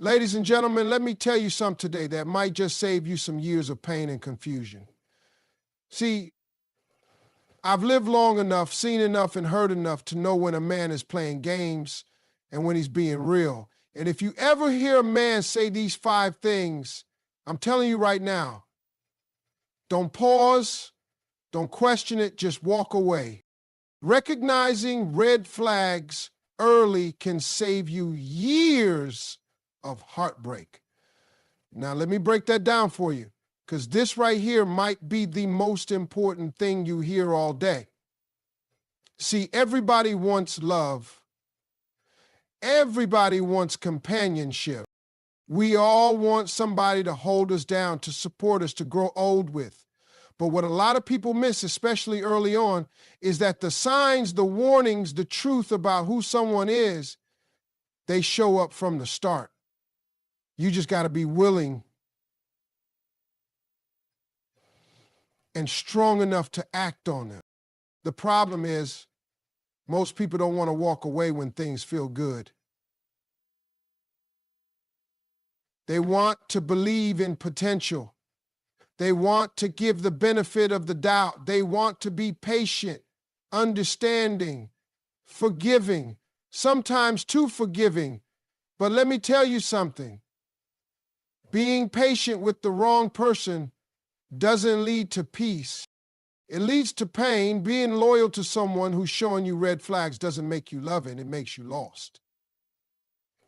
Ladies and gentlemen, let me tell you something today that might just save you some years of pain and confusion. See, I've lived long enough, seen enough, and heard enough to know when a man is playing games and when he's being real. And if you ever hear a man say these 5 things, I'm telling you right now, don't pause, don't question it, just walk away. Recognizing red flags early can save you years of heartbreak. Now, let me break that down for you, because this right here might be the most important thing you hear all day. See, everybody wants love. Everybody wants companionship. We all want somebody to hold us down, to support us, to grow old with. But what a lot of people miss, especially early on, is that the signs, the warnings, the truth about who someone is, they show up from the start. You just got to be willing and strong enough to act on them. The problem is most people don't want to walk away when things feel good. They want to believe in potential. They want to give the benefit of the doubt. They want to be patient, understanding, forgiving, sometimes too forgiving. But let me tell you something. Being patient with the wrong person doesn't lead to peace. It leads to pain. Being loyal to someone who's showing you red flags doesn't make you love it. It makes you lost.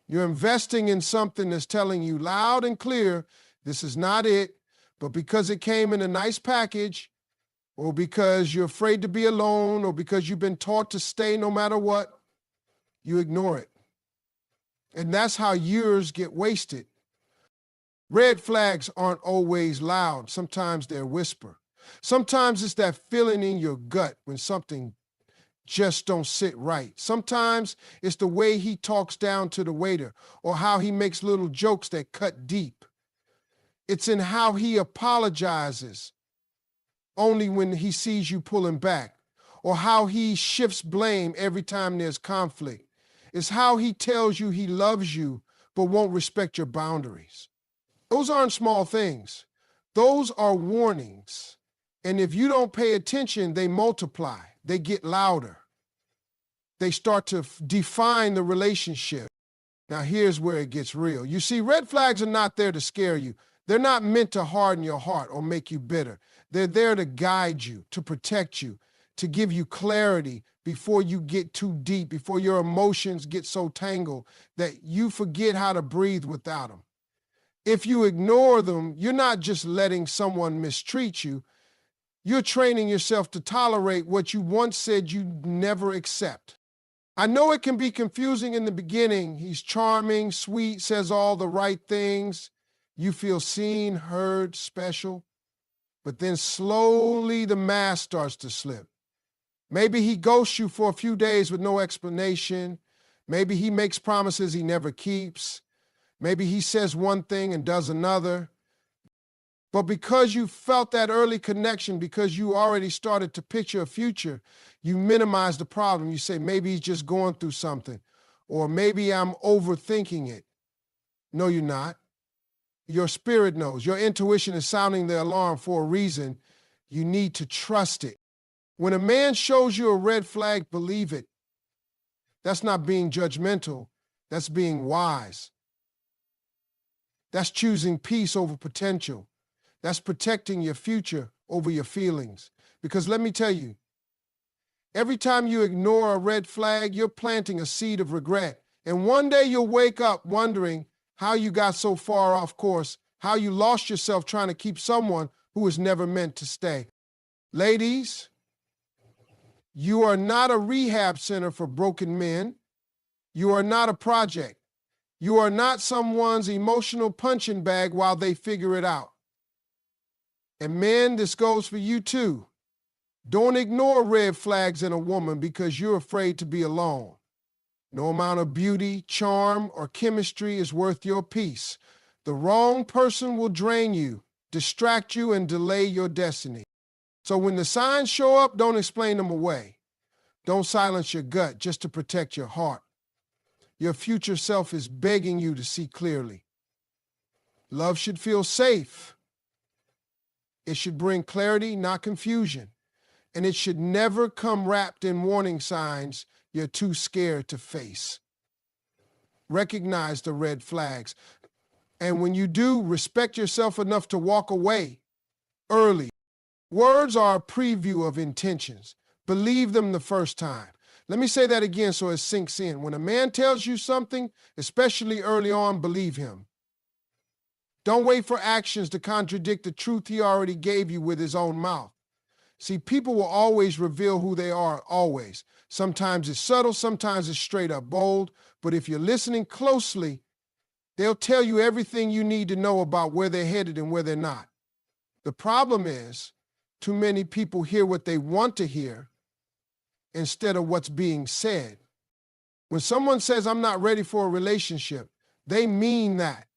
You're investing in something that's telling you loud and clear, this is not it, but because it came in a nice package, or because you're afraid to be alone, or because you've been taught to stay no matter what, you ignore it. And that's how years get wasted. Red flags aren't always loud. Sometimes they're whisper. Sometimes it's that feeling in your gut when something just don't sit right. Sometimes it's the way he talks down to the waiter, or how he makes little jokes that cut deep. It's in how he apologizes only when he sees you pulling back, or how he shifts blame every time there's conflict. It's how he tells you he loves you but won't respect your boundaries. Those aren't small things. Those are warnings. And if you don't pay attention, they multiply. They get louder. They start to define the relationship. Now, here's where it gets real. You see, red flags are not there to scare you. They're not meant to harden your heart or make you bitter. They're there to guide you, to protect you, to give you clarity before you get too deep, before your emotions get so tangled that you forget how to breathe without them. If you ignore them, you're not just letting someone mistreat you. You're training yourself to tolerate what you once said you'd never accept. I know it can be confusing in the beginning. He's charming, sweet, says all the right things. You feel seen, heard, special. But then slowly the mask starts to slip. Maybe he ghosts you for a few days with no explanation. Maybe he makes promises he never keeps. Maybe he says one thing and does another. But because you felt that early connection, because you already started to picture a future, you minimize the problem. You say, maybe he's just going through something, or maybe I'm overthinking it. No, you're not. Your spirit knows. Your intuition is sounding the alarm for a reason. You need to trust it. When a man shows you a red flag, believe it. That's not being judgmental. That's being wise. That's choosing peace over potential. That's protecting your future over your feelings. Because let me tell you, every time you ignore a red flag, you're planting a seed of regret. And one day you'll wake up wondering how you got so far off course, how you lost yourself trying to keep someone who was never meant to stay. Ladies, you are not a rehab center for broken men. You are not a project. You are not someone's emotional punching bag while they figure it out. And men, this goes for you too. Don't ignore red flags in a woman because you're afraid to be alone. No amount of beauty, charm, or chemistry is worth your peace. The wrong person will drain you, distract you, and delay your destiny. So when the signs show up, don't explain them away. Don't silence your gut just to protect your heart. Your future self is begging you to see clearly. Love should feel safe. It should bring clarity, not confusion. And it should never come wrapped in warning signs you're too scared to face. Recognize the red flags. And when you do, respect yourself enough to walk away early. Words are a preview of intentions. Believe them the first time. Let me say that again so it sinks in. When a man tells you something, especially early on, believe him. Don't wait for actions to contradict the truth he already gave you with his own mouth. See, people will always reveal who they are, always. Sometimes it's subtle, sometimes it's straight up bold, but if you're listening closely, they'll tell you everything you need to know about where they're headed and where they're not. The problem is, too many people hear what they want to hear instead of what's being said. When someone says, I'm not ready for a relationship, they mean that.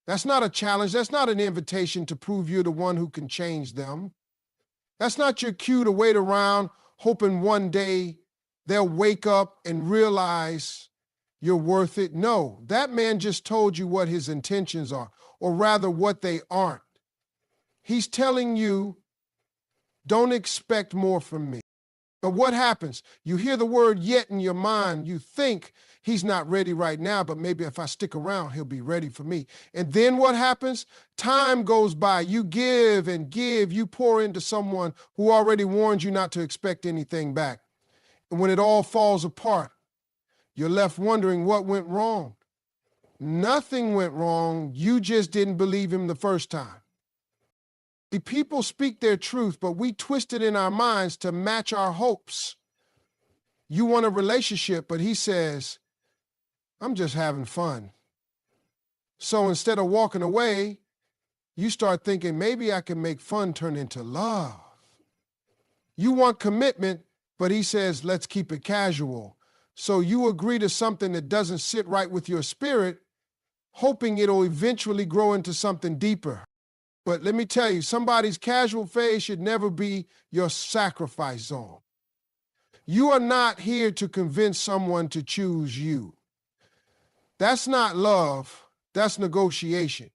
That's not a challenge. That's not an invitation to prove you're the one who can change them. That's not your cue to wait around hoping one day they'll wake up and realize you're worth it. No, that man just told you what his intentions are, or rather what they aren't. He's telling you, don't expect more from me. But what happens? You hear the word yet in your mind. You think he's not ready right now, but maybe if I stick around, he'll be ready for me. And then what happens? Time goes by. You give and give. You pour into someone who already warned you not to expect anything back. And when it all falls apart, you're left wondering what went wrong. Nothing went wrong. You just didn't believe him the first time. The people speak their truth, but we twist it in our minds to match our hopes. You want a relationship, but he says, I'm just having fun. So instead of walking away, you start thinking, maybe I can make fun turn into love. You want commitment, but he says, let's keep it casual. So you agree to something that doesn't sit right with your spirit, hoping it'll eventually grow into something deeper. But let me tell you, somebody's casual phase should never be your sacrifice zone. You are not here to convince someone to choose you. That's not love, that's negotiation.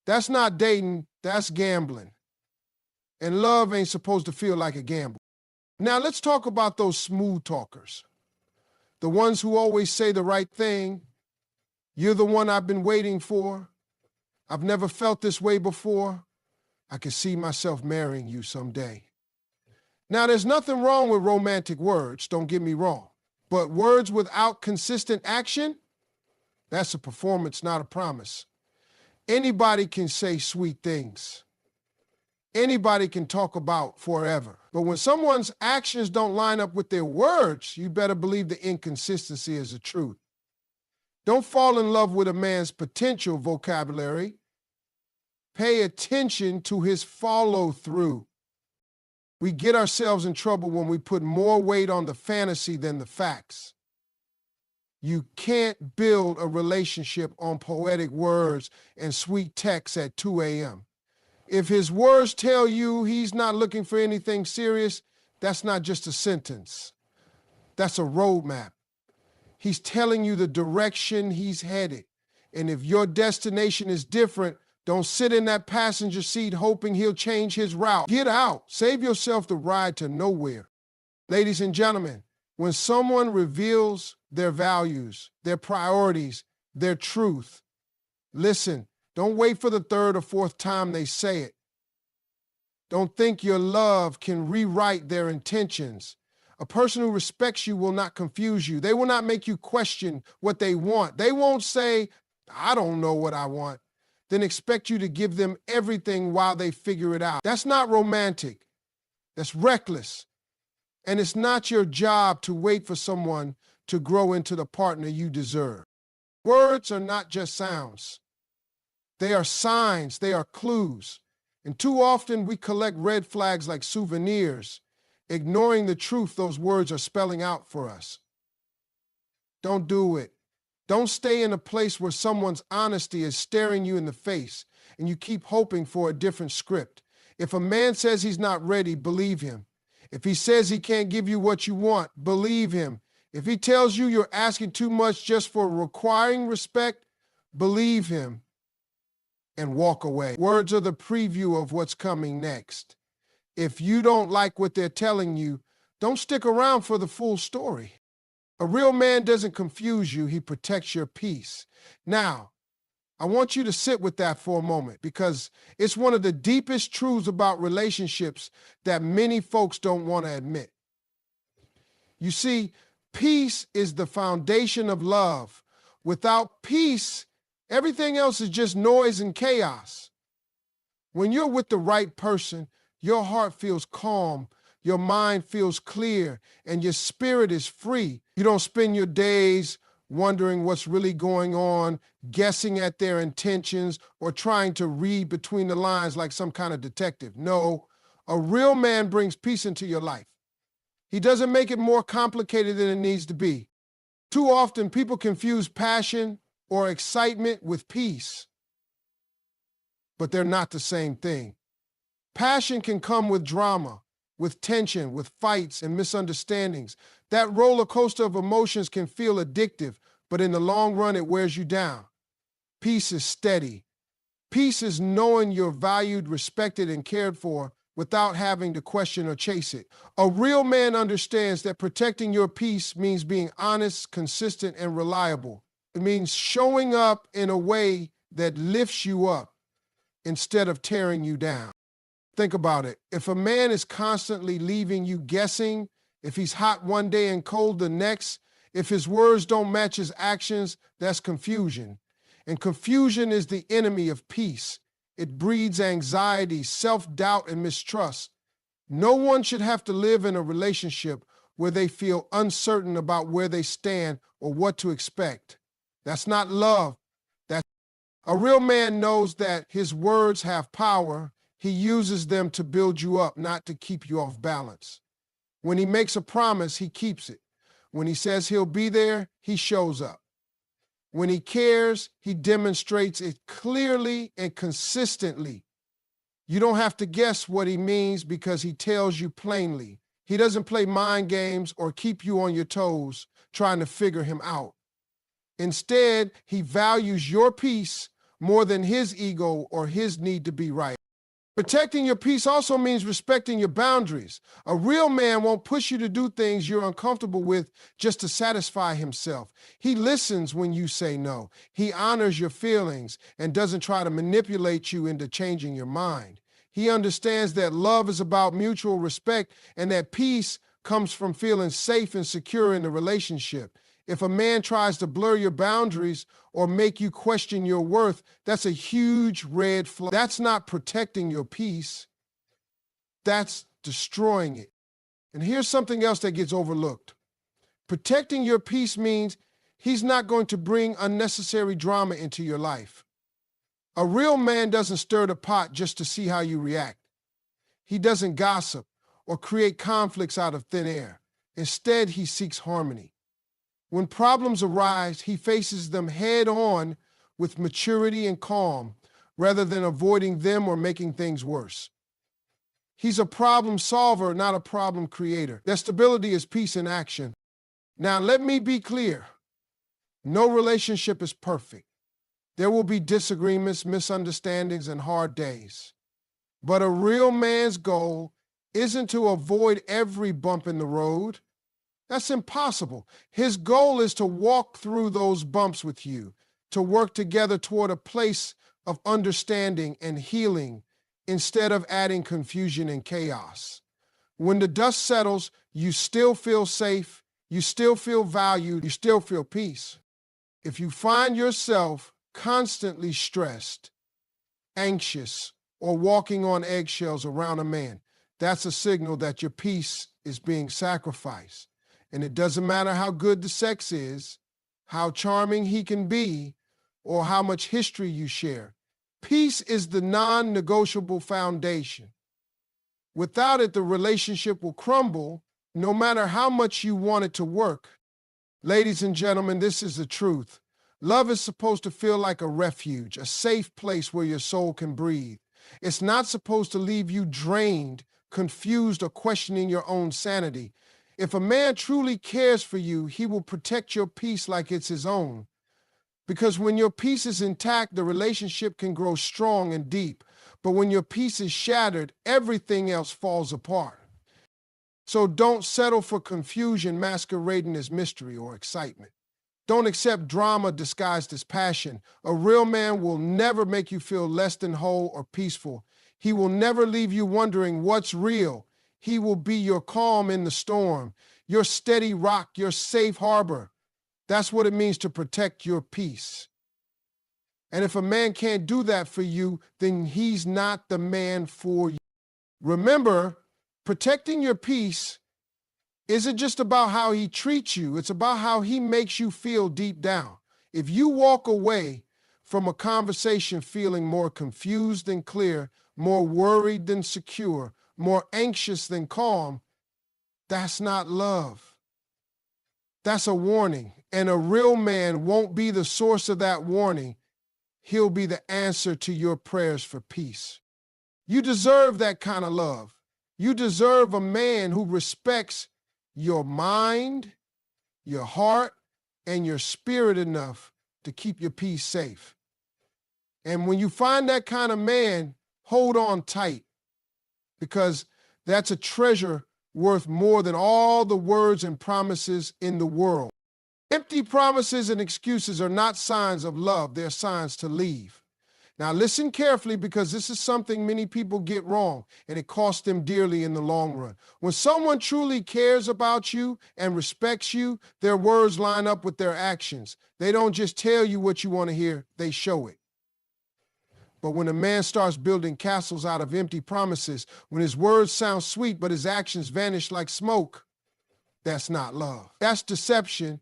That's not dating, that's gambling. And love ain't supposed to feel like a gamble. Now let's talk about those smooth talkers. The ones who always say the right thing. You're the one I've been waiting for. I've never felt this way before. I can see myself marrying you someday. Now, there's nothing wrong with romantic words, don't get me wrong. But words without consistent action, that's a performance, not a promise. Anybody can say sweet things. Anybody can talk about forever. But when someone's actions don't line up with their words, you better believe the inconsistency is the truth. Don't fall in love with a man's potential vocabulary. Pay attention to his follow-through. We get ourselves in trouble when we put more weight on the fantasy than the facts. You can't build a relationship on poetic words and sweet texts at 2 a.m. If his words tell you he's not looking for anything serious, that's not just a sentence. That's a roadmap. He's telling you the direction he's headed. And if your destination is different, don't sit in that passenger seat hoping he'll change his route. Get out. Save yourself the ride to nowhere. Ladies and gentlemen, when someone reveals their values, their priorities, their truth, listen, don't wait for the third or fourth time they say it. Don't think your love can rewrite their intentions. A person who respects you will not confuse you. They will not make you question what they want. They won't say, I don't know what I want, then expect you to give them everything while they figure it out. That's not romantic. That's reckless. And it's not your job to wait for someone to grow into the partner you deserve. Words are not just sounds. They are signs. They are clues. And too often we collect red flags like souvenirs, ignoring the truth those words are spelling out for us. Don't do it. Don't stay in a place where someone's honesty is staring you in the face and you keep hoping for a different script. If a man says he's not ready, believe him. If he says he can't give you what you want, believe him. If he tells you you're asking too much just for requiring respect, believe him and walk away. Words are the preview of what's coming next. If you don't like what they're telling you, don't stick around for the full story. A real man doesn't confuse you, he protects your peace. Now, I want you to sit with that for a moment because it's one of the deepest truths about relationships that many folks don't want to admit. You see, peace is the foundation of love. Without peace, everything else is just noise and chaos. When you're with the right person, your heart feels calm, your mind feels clear, and your spirit is free. You don't spend your days wondering what's really going on, guessing at their intentions, or trying to read between the lines like some kind of detective. No, a real man brings peace into your life. He doesn't make it more complicated than it needs to be. Too often, people confuse passion or excitement with peace, but they're not the same thing. Passion can come with drama, with tension, with fights and misunderstandings. That roller coaster of emotions can feel addictive, but in the long run, it wears you down. Peace is steady. Peace is knowing you're valued, respected, and cared for without having to question or chase it. A real man understands that protecting your peace means being honest, consistent, and reliable. It means showing up in a way that lifts you up instead of tearing you down. Think about it. If a man is constantly leaving you guessing, if he's hot one day and cold the next, if his words don't match his actions, that's confusion. And confusion is the enemy of peace. It breeds anxiety, self-doubt, and mistrust. No one should have to live in a relationship where they feel uncertain about where they stand or what to expect. That's not love. A real man knows that his words have power. He uses them to build you up, not to keep you off balance. When he makes a promise, he keeps it. When he says he'll be there, he shows up. When he cares, he demonstrates it clearly and consistently. You don't have to guess what he means because he tells you plainly. He doesn't play mind games or keep you on your toes trying to figure him out. Instead, he values your peace more than his ego or his need to be right. Protecting your peace also means respecting your boundaries. A real man won't push you to do things you're uncomfortable with just to satisfy himself. He listens when you say no. He honors your feelings and doesn't try to manipulate you into changing your mind. He understands that love is about mutual respect and that peace comes from feeling safe and secure in the relationship. If a man tries to blur your boundaries or make you question your worth, that's a huge red flag. That's not protecting your peace. That's destroying it. And here's something else that gets overlooked. Protecting your peace means he's not going to bring unnecessary drama into your life. A real man doesn't stir the pot just to see how you react. He doesn't gossip or create conflicts out of thin air. Instead, he seeks harmony. When problems arise, he faces them head on with maturity and calm, rather than avoiding them or making things worse. He's a problem solver, not a problem creator. That stability is peace in action. Now, let me be clear. No relationship is perfect. There will be disagreements, misunderstandings, and hard days. But a real man's goal isn't to avoid every bump in the road. That's impossible. His goal is to walk through those bumps with you, to work together toward a place of understanding and healing instead of adding confusion and chaos. When the dust settles, you still feel safe, you still feel valued, you still feel peace. If you find yourself constantly stressed, anxious, or walking on eggshells around a man, that's a signal that your peace is being sacrificed. And it doesn't matter how good the sex is, how charming he can be, or how much history you share. Peace is the non-negotiable foundation. Without it, the relationship will crumble, no matter how much you want it to work. Ladies and gentlemen, this is the truth. Love is supposed to feel like a refuge, a safe place where your soul can breathe. It's not supposed to leave you drained, confused, or questioning your own sanity. If a man truly cares for you, he will protect your peace like it's his own. Because when your peace is intact, the relationship can grow strong and deep. But when your peace is shattered, everything else falls apart. So don't settle for confusion masquerading as mystery or excitement. Don't accept drama disguised as passion. A real man will never make you feel less than whole or peaceful. He will never leave you wondering what's real. He will be your calm in the storm, your steady rock, your safe harbor. That's what it means to protect your peace. And if a man can't do that for you, then he's not the man for you. Remember, protecting your peace isn't just about how he treats you, it's about how he makes you feel deep down. If you walk away from a conversation feeling more confused than clear, more worried than secure, more anxious than calm, that's not love. That's a warning. And a real man won't be the source of that warning. He'll be the answer to your prayers for peace. You deserve that kind of love. You deserve a man who respects your mind, your heart, and your spirit enough to keep your peace safe. And when you find that kind of man, hold on tight, because that's a treasure worth more than all the words and promises in the world. Empty promises and excuses are not signs of love, they're signs to leave. Now listen carefully, because this is something many people get wrong, and it costs them dearly in the long run. When someone truly cares about you and respects you, their words line up with their actions. They don't just tell you what you want to hear, they show it. But when a man starts building castles out of empty promises, when his words sound sweet but his actions vanish like smoke, that's not love. That's deception,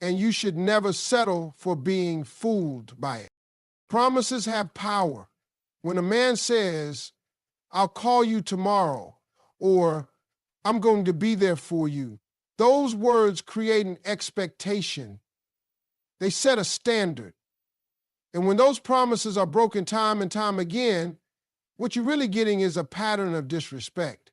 and you should never settle for being fooled by it. Promises have power. When a man says, "I'll call you tomorrow," or "I'm going to be there for you," those words create an expectation. They set a standard. And when those promises are broken time and time again, what you're really getting is a pattern of disrespect.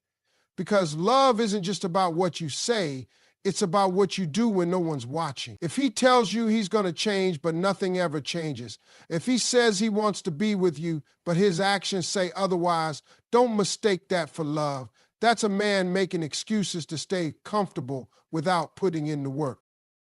Because love isn't just about what you say, it's about what you do when no one's watching. If he tells you he's going to change, but nothing ever changes, if he says he wants to be with you, but his actions say otherwise, don't mistake that for love. That's a man making excuses to stay comfortable without putting in the work.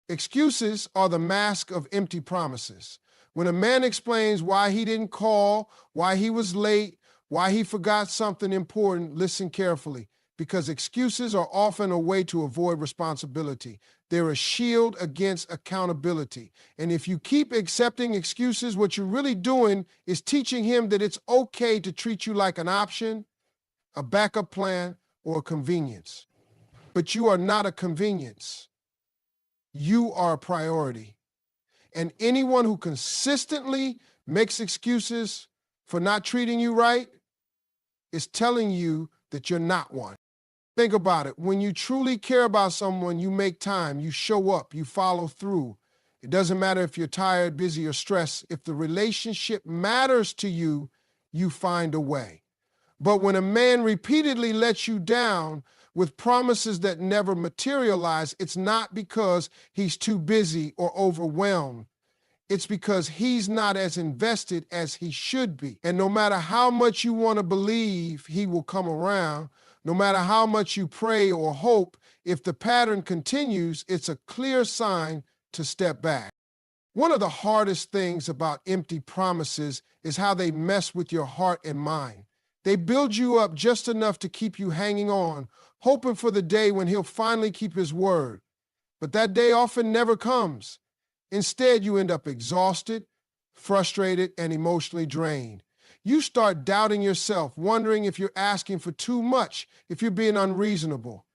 Excuses are the mask of empty promises. When a man explains why he didn't call, why he was late, why he forgot something important, listen carefully, because excuses are often a way to avoid responsibility. They're a shield against accountability. And if you keep accepting excuses, what you're really doing is teaching him that it's okay to treat you like an option, a backup plan, or a convenience. But you are not a convenience. You are a priority. And anyone who consistently makes excuses for not treating you right is telling you that you're not one. Think about it. When you truly care about someone, you make time, you show up, you follow through. It doesn't matter if you're tired, busy, or stressed. If the relationship matters to you, you find a way. But when a man repeatedly lets you down with promises that never materialize, it's not because he's too busy or overwhelmed. It's because he's not as invested as he should be. And no matter how much you want to believe he will come around, no matter how much you pray or hope, if the pattern continues, it's a clear sign to step back. One of the hardest things about empty promises is how they mess with your heart and mind. They build you up just enough to keep you hanging on, hoping for the day when he'll finally keep his word. But that day often never comes. Instead, you end up exhausted, frustrated, and emotionally drained. You start doubting yourself, wondering if you're asking for too much, if you're being unreasonable.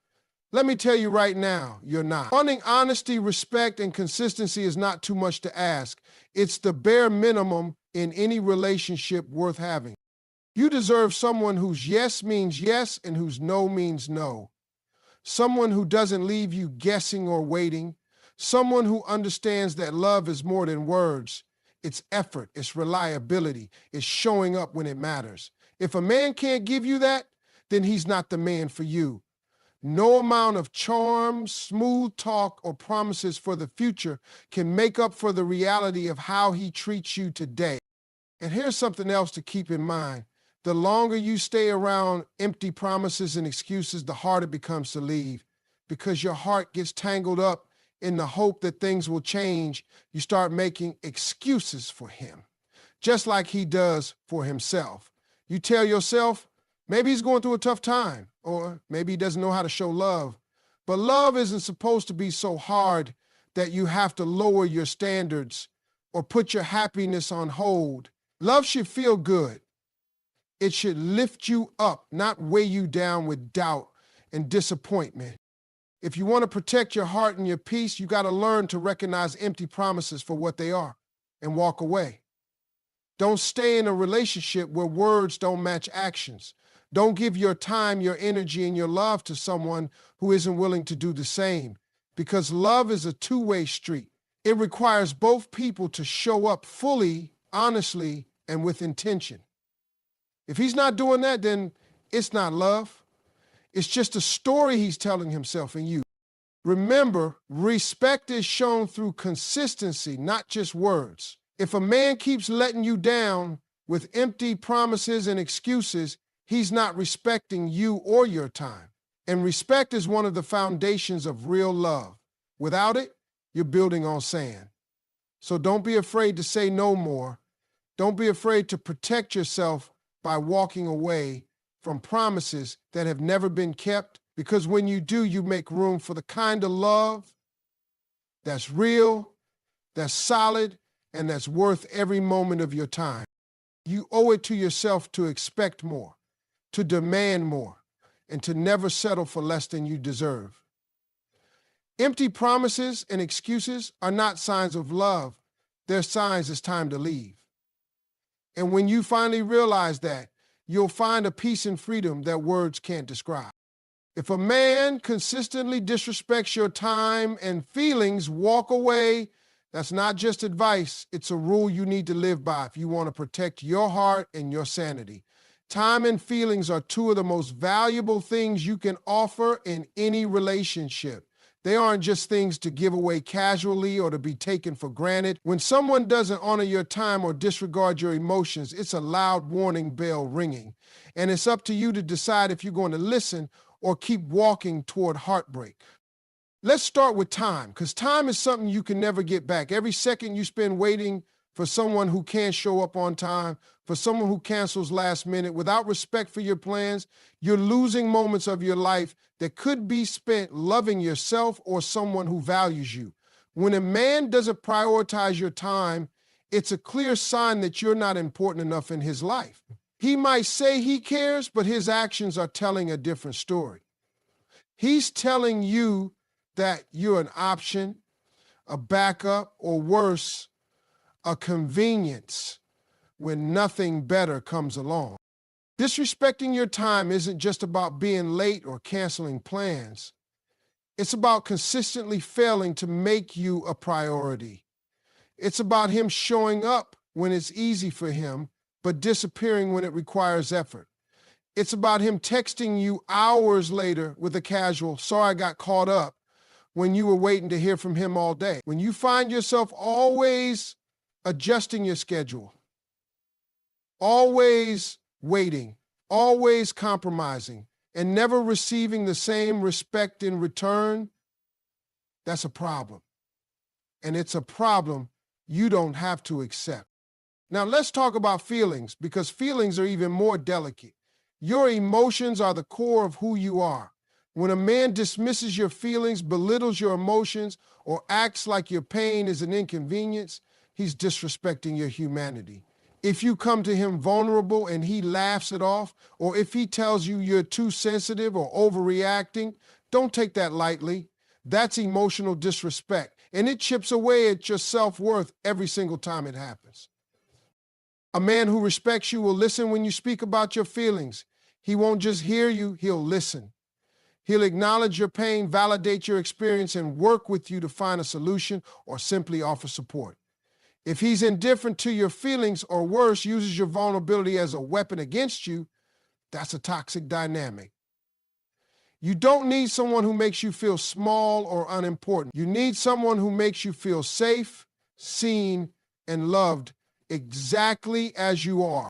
Let me tell you right now, you're not. Wanting honesty, respect, and consistency is not too much to ask. It's the bare minimum in any relationship worth having. You deserve someone whose yes means yes and whose no means no. Someone who doesn't leave you guessing or waiting. Someone who understands that love is more than words. It's effort, it's reliability, it's showing up when it matters. If a man can't give you that, then he's not the man for you. No amount of charm, smooth talk, or promises for the future can make up for the reality of how he treats you today. And here's something else to keep in mind. The longer you stay around empty promises and excuses, the harder it becomes to leave, because your heart gets tangled up in the hope that things will change. You start making excuses for him, just like he does for himself. You tell yourself, maybe he's going through a tough time, or maybe he doesn't know how to show love. But love isn't supposed to be so hard that you have to lower your standards or put your happiness on hold. Love should feel good. It should lift you up, not weigh you down with doubt and disappointment. If you want to protect your heart and your peace, you got to learn to recognize empty promises for what they are and walk away. Don't stay in a relationship where words don't match actions. Don't give your time, your energy, and your love to someone who isn't willing to do the same, because love is a two-way street. It requires both people to show up fully, honestly, and with intention. If he's not doing that, then it's not love. It's just a story he's telling himself and you. Remember, respect is shown through consistency, not just words. If a man keeps letting you down with empty promises and excuses, he's not respecting you or your time. And respect is one of the foundations of real love. Without it, you're building on sand. So don't be afraid to say no more. Don't be afraid to protect yourself by walking away from promises that have never been kept, because when you do, you make room for the kind of love that's real, that's solid, and that's worth every moment of your time. You owe it to yourself to expect more, to demand more, and to never settle for less than you deserve. Empty promises and excuses are not signs of love. They're signs it's time to leave. And when you finally realize that, you'll find a peace and freedom that words can't describe. If a man consistently disrespects your time and feelings, walk away. That's not just advice. It's a rule you need to live by if you want to protect your heart and your sanity. Time and feelings are two of the most valuable things you can offer in any relationship. They aren't just things to give away casually or to be taken for granted. When someone doesn't honor your time or disregard your emotions, it's a loud warning bell ringing. And it's up to you to decide if you're going to listen or keep walking toward heartbreak. Let's start with time, because time is something you can never get back. Every second you spend waiting for someone who can't show up on time, for someone who cancels last minute, without respect for your plans, you're losing moments of your life that could be spent loving yourself or someone who values you. When a man doesn't prioritize your time, it's a clear sign that you're not important enough in his life. He might say he cares, but his actions are telling a different story. He's telling you that you're an option, a backup, or worse, a convenience when nothing better comes along. Disrespecting your time isn't just about being late or canceling plans. It's about consistently failing to make you a priority. It's about him showing up when it's easy for him, but disappearing when it requires effort. It's about him texting you hours later with a casual, "Sorry I got caught up," when you were waiting to hear from him all day. When you find yourself always adjusting your schedule, always waiting, always compromising, and never receiving the same respect in return, that's a problem. And it's a problem you don't have to accept. Now let's talk about feelings, because feelings are even more delicate. Your emotions are the core of who you are. When a man dismisses your feelings, belittles your emotions, or acts like your pain is an inconvenience, he's disrespecting your humanity. If you come to him vulnerable and he laughs it off, or if he tells you you're too sensitive or overreacting, don't take that lightly. That's emotional disrespect, and it chips away at your self-worth every single time it happens. A man who respects you will listen when you speak about your feelings. He won't just hear you, he'll listen. He'll acknowledge your pain, validate your experience, and work with you to find a solution or simply offer support. If he's indifferent to your feelings, or worse, uses your vulnerability as a weapon against you, that's a toxic dynamic. You don't need someone who makes you feel small or unimportant. You need someone who makes you feel safe, seen, and loved exactly as you are.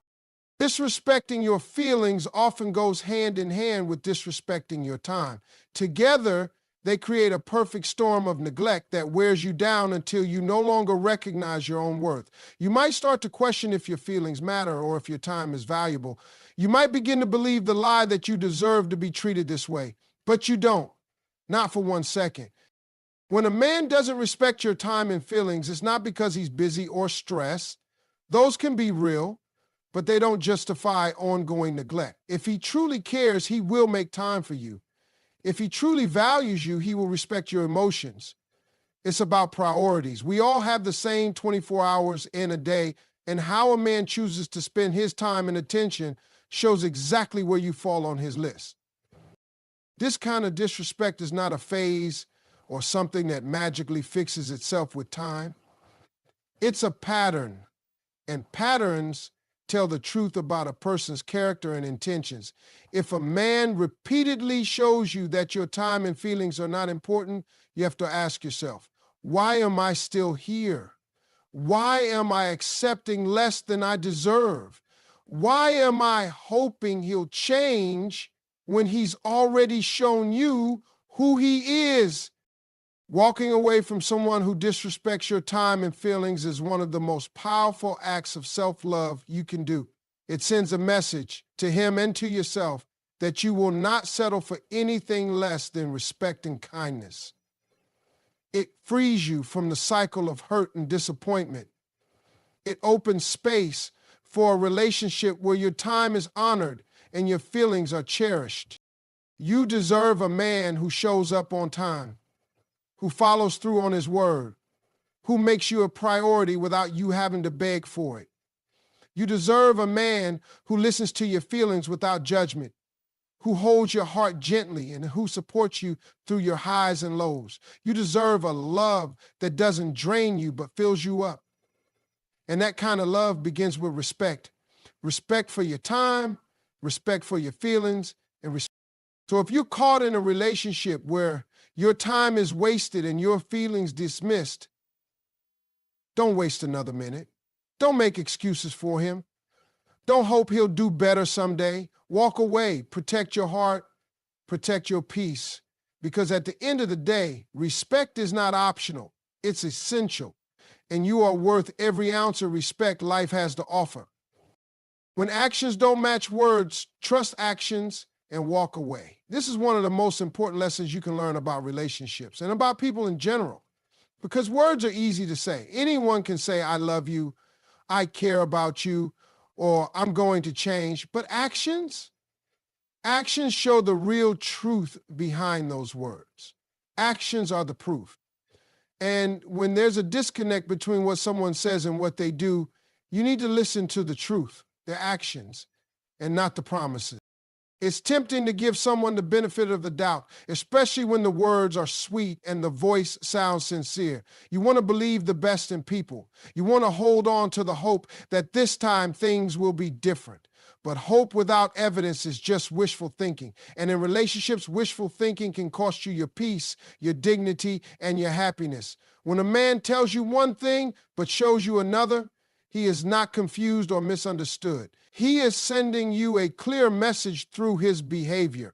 Disrespecting your feelings often goes hand in hand with disrespecting your time. Together, they create a perfect storm of neglect that wears you down until you no longer recognize your own worth. You might start to question if your feelings matter or if your time is valuable. You might begin to believe the lie that you deserve to be treated this way, but you don't. Not for 1 second. When a man doesn't respect your time and feelings, it's not because he's busy or stressed. Those can be real, but they don't justify ongoing neglect. If he truly cares, he will make time for you. If he truly values you, he will respect your emotions. It's about priorities. We all have the same 24 hours in a day, and how a man chooses to spend his time and attention shows exactly where you fall on his list. This kind of disrespect is not a phase or something that magically fixes itself with time. It's a pattern, and patterns tell the truth about a person's character and intentions. If a man repeatedly shows you that your time and feelings are not important, you have to ask yourself, why am I still here? Why am I accepting less than I deserve? Why am I hoping he'll change when he's already shown you who he is? Walking away from someone who disrespects your time and feelings is one of the most powerful acts of self-love you can do. It sends a message to him and to yourself that you will not settle for anything less than respect and kindness. It frees you from the cycle of hurt and disappointment. It opens space for a relationship where your time is honored and your feelings are cherished. You deserve a man who shows up on time, who follows through on his word, who makes you a priority without you having to beg for it. You deserve a man who listens to your feelings without judgment, who holds your heart gently and who supports you through your highs and lows. You deserve a love that doesn't drain you but fills you up. And that kind of love begins with respect. Respect for your time, respect for your feelings, and respect. So if you're caught in a relationship where your time is wasted and your feelings dismissed, don't waste another minute. Don't make excuses for him. Don't hope he'll do better someday. Walk away. Protect your heart. Protect your peace. Because at the end of the day, respect is not optional. It's essential. And you are worth every ounce of respect life has to offer. When actions don't match words, trust actions and walk away. This is one of the most important lessons you can learn about relationships and about people in general, because words are easy to say. Anyone can say, I love you, I care about you, or I'm going to change. But actions show the real truth behind those words. Actions are the proof. And when there's a disconnect between what someone says and what they do, you need to listen to the truth, their actions, and not the promises. It's tempting to give someone the benefit of the doubt, especially when the words are sweet and the voice sounds sincere. You want to believe the best in people. You want to hold on to the hope that this time things will be different. But hope without evidence is just wishful thinking. And in relationships, wishful thinking can cost you your peace, your dignity, and your happiness. When a man tells you one thing but shows you another, he is not confused or misunderstood. He is sending you a clear message through his behavior.